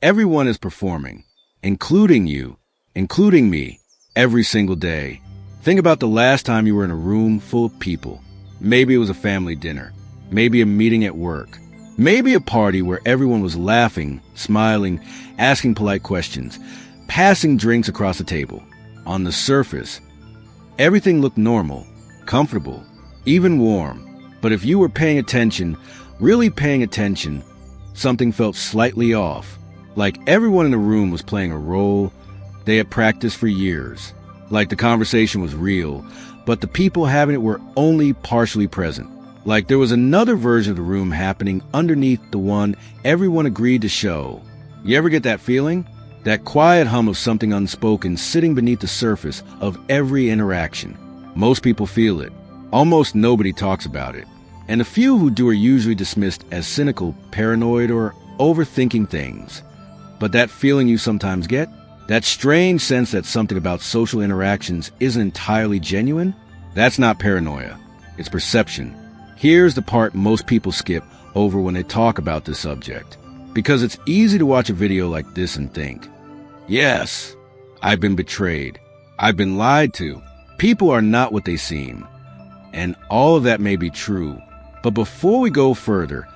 Everyone is performing, including you, including me, every single day. Think about the last time you were in a room full of people. Maybe it was a family dinner, maybe a meeting at work, maybe a party where everyone was laughing, smiling, asking polite questions, passing drinks across the table. On the surface, everything looked normal, comfortable, even warm. But if you were paying attention, really paying attention, something felt slightly off. Like everyone in the room was playing a role they had practiced for years. Like the conversation was real, but the people having it were only partially present. Like there was another version of the room happening underneath the one everyone agreed to show. You ever get that feeling? That quiet hum of something unspoken sitting beneath the surface of every interaction. Most people feel it. Almost nobody talks about it. And the few who do are usually dismissed as cynical, paranoid, or overthinking things. But that feeling you sometimes get, that strange sense that something about social interactions isn't entirely genuine, that's not paranoia. It's perception. Here's the part most people skip over when they talk about this subject. Because it's easy to watch a video like this and think, yes, I've been betrayed. I've been lied to. People are not what they seem. And all of that may be true. But before we go further,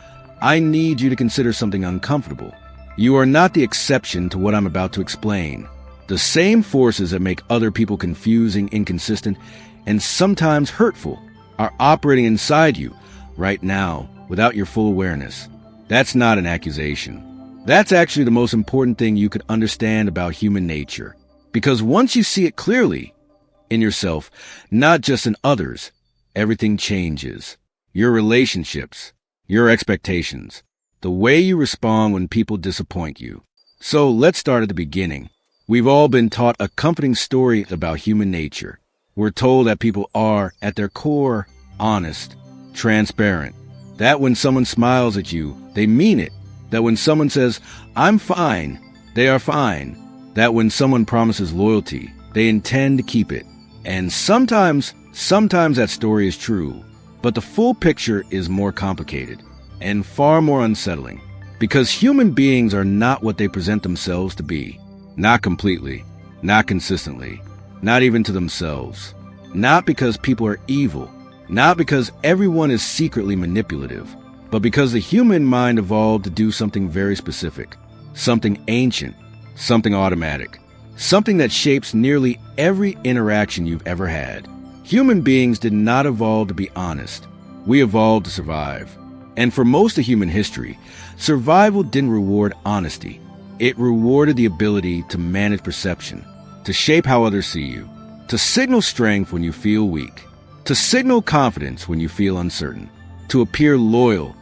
I need you to consider something uncomfortable. You are not the exception to what I'm about to explain. The same forces that make other people confusing, inconsistent, and sometimes hurtful are operating inside you right now without your full awareness. That's not an accusation. That's actually the most important thing you could understand about human nature. Because once you see it clearly in yourself, not just in others, everything changes. Your relationships, your expectations, the way you respond when people disappoint you. So let's start at the beginning. We've all been taught a comforting story about human nature. We're told that people are, at their core, honest, transparent. That when someone smiles at you, they mean it. That when someone says, I'm fine, they are fine. That when someone promises loyalty, they intend to keep it. And sometimes that story is true. But the full picture is more complicated and far more unsettling. Because human beings are not what they present themselves to be. Not completely, not consistently, not even to themselves. Not because people are evil. Not because everyone is secretly manipulative, but because the human mind evolved to do something very specific, something ancient, something automatic, something that shapes nearly every interaction you've ever had. Human beings did not evolve to be honest. We evolved to survive. And for most of human history, survival didn't reward honesty. It rewarded the ability to manage perception, to shape how others see you, to signal strength when you feel weak, to signal confidence when you feel uncertain, to appear loyal,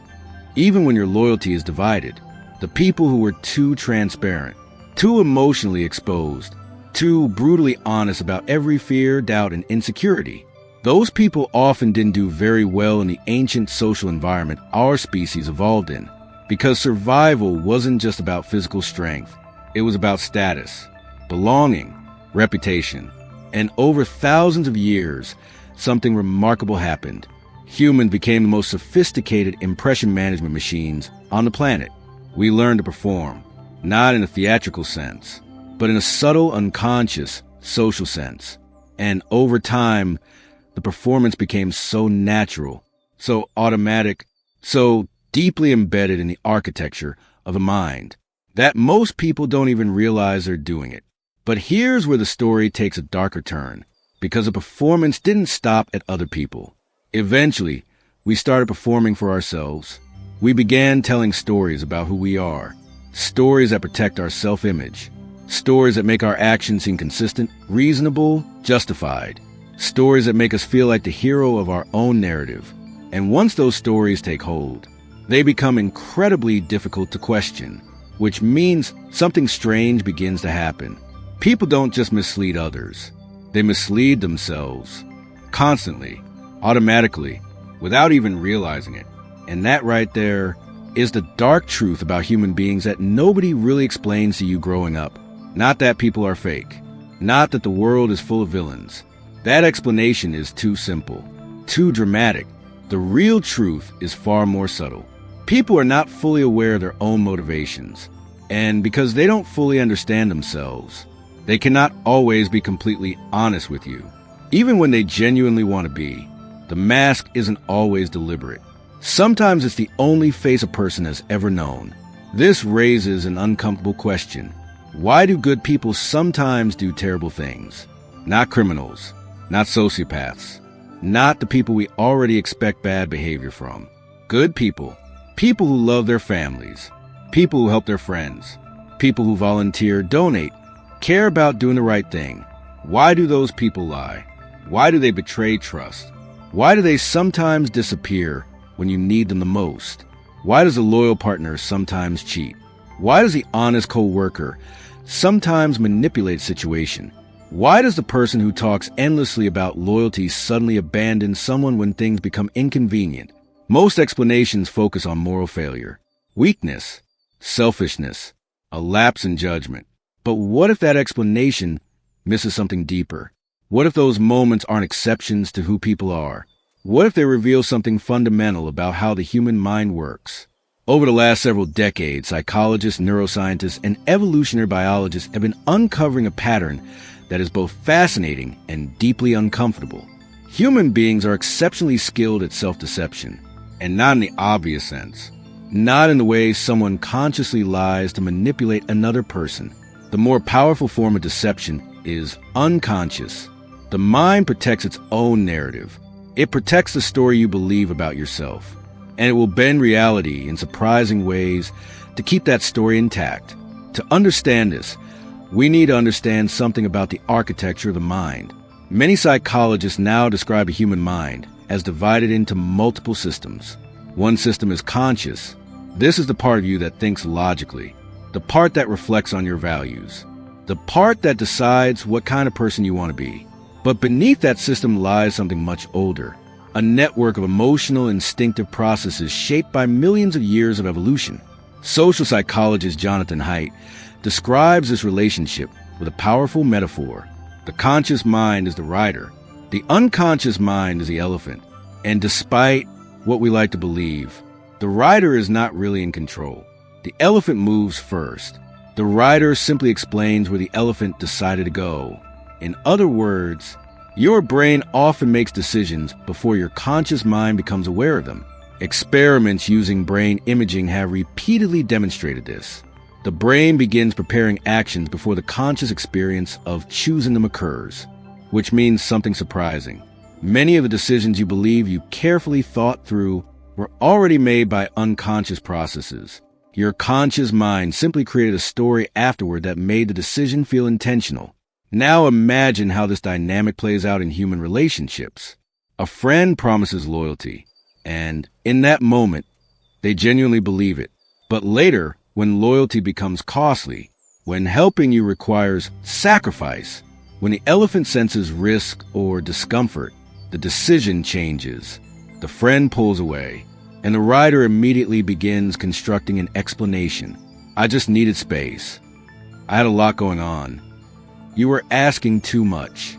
even when your loyalty is divided. The people who were too transparent, too emotionally exposed, too brutally honest about every fear, doubt, and insecurity. Those people often didn't do very well in the ancient social environment our species evolved in, because survival wasn't just about physical strength. It was about status, belonging, reputation. And over thousands of years, something remarkable happened. Humans became the most sophisticated impression management machines on the planet. We learned to perform, not in a theatrical sense, but in a subtle, unconscious, social sense. And over time, the performance became so natural, so automatic, so deeply embedded in the architecture of the mind, that most people don't even realize they're doing it. But here's where the story takes a darker turn, because the performance didn't stop at other people. Eventually, we started performing for ourselves. We began telling stories about who we are, stories that protect our self-image, stories that make our actions seem consistent, reasonable, justified, stories that make us feel like the hero of our own narrative. And once those stories take hold, they become incredibly difficult to question, which means something strange begins to happen. People don't just mislead others. They mislead themselves. Constantly. Automatically. Without even realizing it. And that right there is the dark truth about human beings that nobody really explains to you growing up. Not that people are fake. Not that the world is full of villains. That explanation is too simple. Too dramatic. The real truth is far more subtle. People are not fully aware of their own motivations. And because they don't fully understand themselves, they cannot always be completely honest with you. Even when they genuinely want to be, the mask isn't always deliberate. Sometimes it's the only face a person has ever known. This raises an uncomfortable question. Why do good people sometimes do terrible things? Not criminals, not sociopaths, not the people we already expect bad behavior from. Good people, people who love their families, people who help their friends, people who volunteer, donate, care about doing the right thing. Why do those people lie? Why do they betray trust? Why do they sometimes disappear when you need them the most? Why does a loyal partner sometimes cheat? Why does the honest co-worker sometimes manipulate a situation? Why does the person who talks endlessly about loyalty suddenly abandon someone when things become inconvenient? Most explanations focus on moral failure, weakness, selfishness, a lapse in judgment. But what if that explanation misses something deeper? What if those moments aren't exceptions to who people are? What if they reveal something fundamental about how the human mind works? Over the last several decades, psychologists, neuroscientists, and evolutionary biologists have been uncovering a pattern that is both fascinating and deeply uncomfortable. Human beings are exceptionally skilled at self-deception, and not in the obvious sense. Not in the way someone consciously lies to manipulate another person. The more powerful form of deception is unconscious. The mind protects its own narrative. It protects the story you believe about yourself, and it will bend reality in surprising ways to keep that story intact. To understand this, we need to understand something about the architecture of the mind. Many psychologists now describe a human mind as divided into multiple systems. One system is conscious. This is the part of you that thinks logically, the part that reflects on your values, the part that decides what kind of person you want to be. But beneath that system lies something much older, a network of emotional, instinctive processes shaped by millions of years of evolution. Social psychologist Jonathan Haidt describes this relationship with a powerful metaphor. The conscious mind is the rider. The unconscious mind is the elephant. And despite what we like to believe, the rider is not really in control. The elephant moves first. The rider simply explains where the elephant decided to go. In other words, your brain often makes decisions before your conscious mind becomes aware of them. Experiments using brain imaging have repeatedly demonstrated this. The brain begins preparing actions before the conscious experience of choosing them occurs, which means something surprising. Many of the decisions you believe you carefully thought through were already made by unconscious processes. Your conscious mind simply created a story afterward that made the decision feel intentional. Now imagine how this dynamic plays out in human relationships. A friend promises loyalty, and in that moment, they genuinely believe it. But later, when loyalty becomes costly, when helping you requires sacrifice, when the elephant senses risk or discomfort, the decision changes. The friend pulls away, and the rider immediately begins constructing an explanation. I just needed space. I had a lot going on. You were asking too much.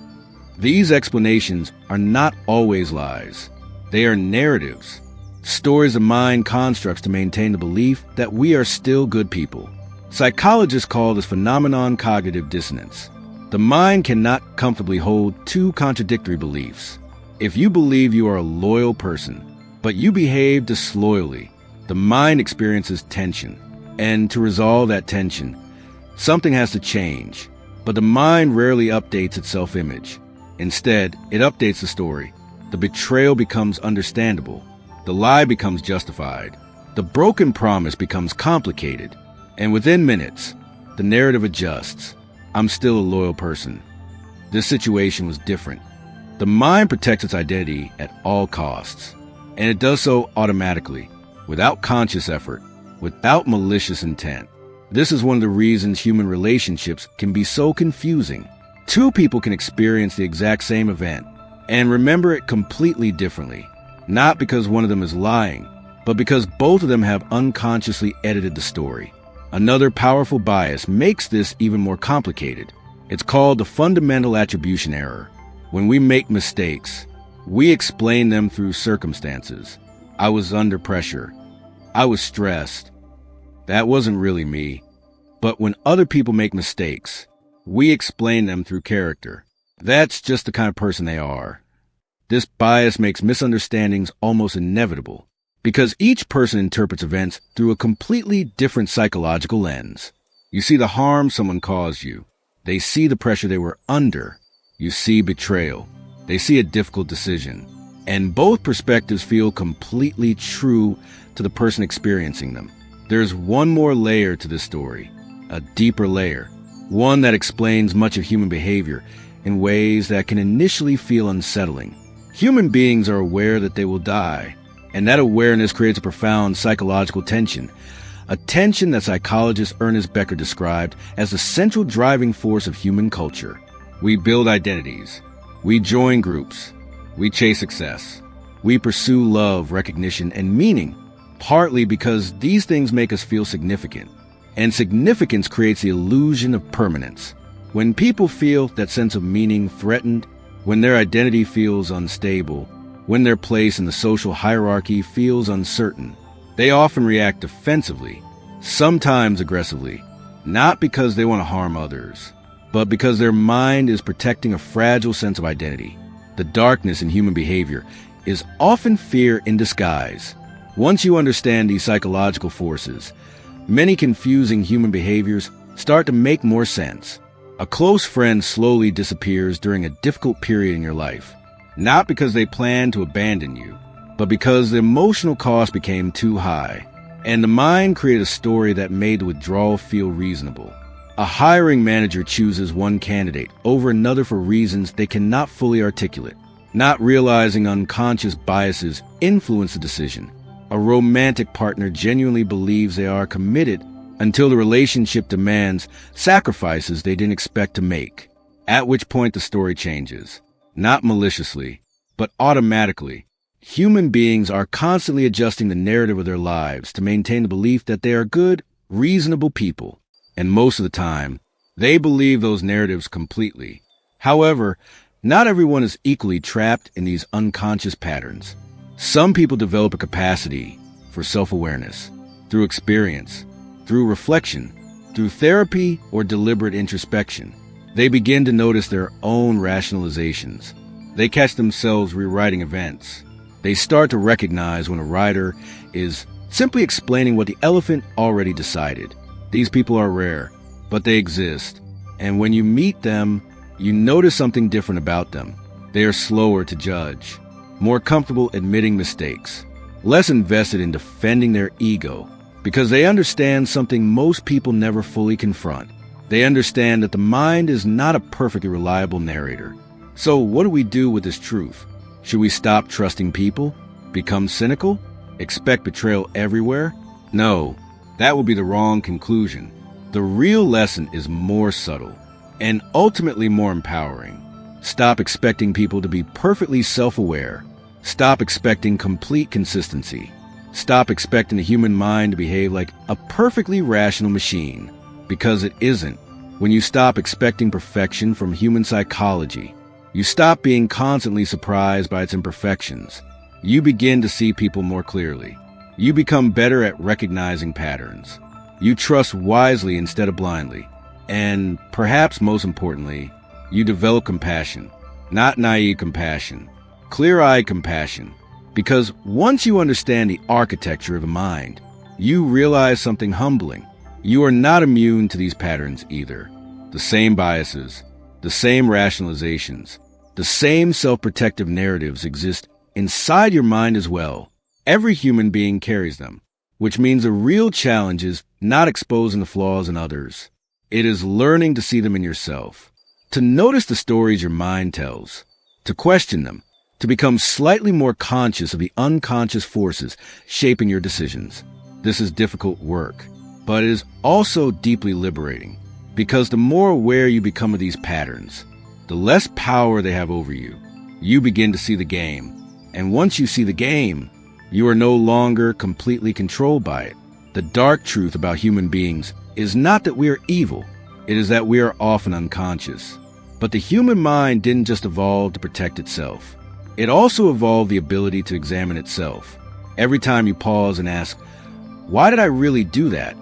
These explanations are not always lies. They are narratives, stories the mind constructs to maintain the belief that we are still good people. Psychologists call this phenomenon cognitive dissonance. The mind cannot comfortably hold two contradictory beliefs. If you believe you are a loyal person, but you behave disloyally, the mind experiences tension. And to resolve that tension, something has to change. But the mind rarely updates its self-image. Instead, it updates the story. The betrayal becomes understandable. The lie becomes justified. The broken promise becomes complicated. And within minutes, the narrative adjusts. I'm still a loyal person. This situation was different. The mind protects its identity at all costs. And it does so automatically, without conscious effort, without malicious intent. This is one of the reasons human relationships can be so confusing. Two people can experience the exact same event and remember it completely differently, not because one of them is lying, but because both of them have unconsciously edited the story. Another powerful bias makes this even more complicated. It's called the fundamental attribution error. When we make mistakes, we explain them through circumstances. I was under pressure. I was stressed. That wasn't really me. But when other people make mistakes, we explain them through character. That's just the kind of person they are. This bias makes misunderstandings almost inevitable, because each person interprets events through a completely different psychological lens. You see the harm someone caused you. They see the pressure they were under. You see betrayal. They see a difficult decision. And both perspectives feel completely true to the person experiencing them. There's one more layer to this story, a deeper layer, one that explains much of human behavior in ways that can initially feel unsettling. Human beings are aware that they will die, and that awareness creates a profound psychological tension, a tension that psychologist Ernest Becker described as the central driving force of human culture. We build identities. We join groups. We chase success. We pursue love, recognition, and meaning, partly because these things make us feel significant. And significance creates the illusion of permanence. When people feel that sense of meaning threatened, when their identity feels unstable, when their place in the social hierarchy feels uncertain, they often react defensively, sometimes aggressively, not because they want to harm others, but because their mind is protecting a fragile sense of identity. The darkness in human behavior is often fear in disguise. Once you understand these psychological forces, many confusing human behaviors start to make more sense. A close friend slowly disappears during a difficult period in your life, not because they planned to abandon you, but because the emotional cost became too high, and the mind created a story that made the withdrawal feel reasonable. A hiring manager chooses one candidate over another for reasons they cannot fully articulate, not realizing unconscious biases influence the decision. A romantic partner genuinely believes they are committed until the relationship demands sacrifices they didn't expect to make, at which point the story changes, not maliciously, but automatically. Human beings are constantly adjusting the narrative of their lives to maintain the belief that they are good, reasonable people, and most of the time, they believe those narratives completely. However, not everyone is equally trapped in these unconscious patterns. Some people develop a capacity for self-awareness through experience, through reflection, through therapy or deliberate introspection. They begin to notice their own rationalizations. They catch themselves rewriting events. They start to recognize when a writer is simply explaining what the elephant already decided. These people are rare, but they exist. And when you meet them, you notice something different about them. They are slower to judge, more comfortable admitting mistakes, less invested in defending their ego, because they understand something most people never fully confront. They understand that the mind is not a perfectly reliable narrator. So what do we do with this truth? Should we stop trusting people? Become cynical? Expect betrayal everywhere? No, that would be the wrong conclusion. The real lesson is more subtle and ultimately more empowering. Stop expecting people to be perfectly self-aware. Stop expecting complete consistency. Stop expecting the human mind to behave like a perfectly rational machine, because it isn't. When you stop expecting perfection from human psychology, you stop being constantly surprised by its imperfections. You begin to see people more clearly. You become better at recognizing patterns. You trust wisely instead of blindly. And perhaps most importantly, you develop compassion, not naive compassion, clear-eyed compassion. Because once you understand the architecture of the mind, you realize something humbling. You are not immune to these patterns either. The same biases, the same rationalizations, the same self-protective narratives exist inside your mind as well. Every human being carries them, which means the real challenge is not exposing the flaws in others. It is learning to see them in yourself, to notice the stories your mind tells, to question them, to become slightly more conscious of the unconscious forces shaping your decisions. This is difficult work, but it is also deeply liberating, because the more aware you become of these patterns, the less power they have over you. You begin to see the game, and once you see the game, you are no longer completely controlled by it. The dark truth about human beings is not that we are evil, it is that we are often unconscious. But the human mind didn't just evolve to protect itself. It also evolved the ability to examine itself. Every time you pause and ask, why did I really do that?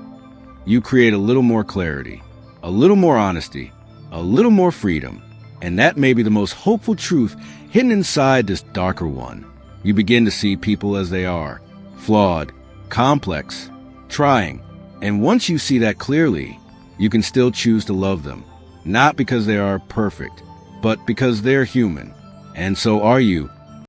you create a little more clarity, a little more honesty, a little more freedom. And that may be the most hopeful truth hidden inside this darker one. You begin to see people as they are, flawed, complex, trying. And once you see that clearly, you can still choose to love them, not because they are perfect, but because they're human. And so are you.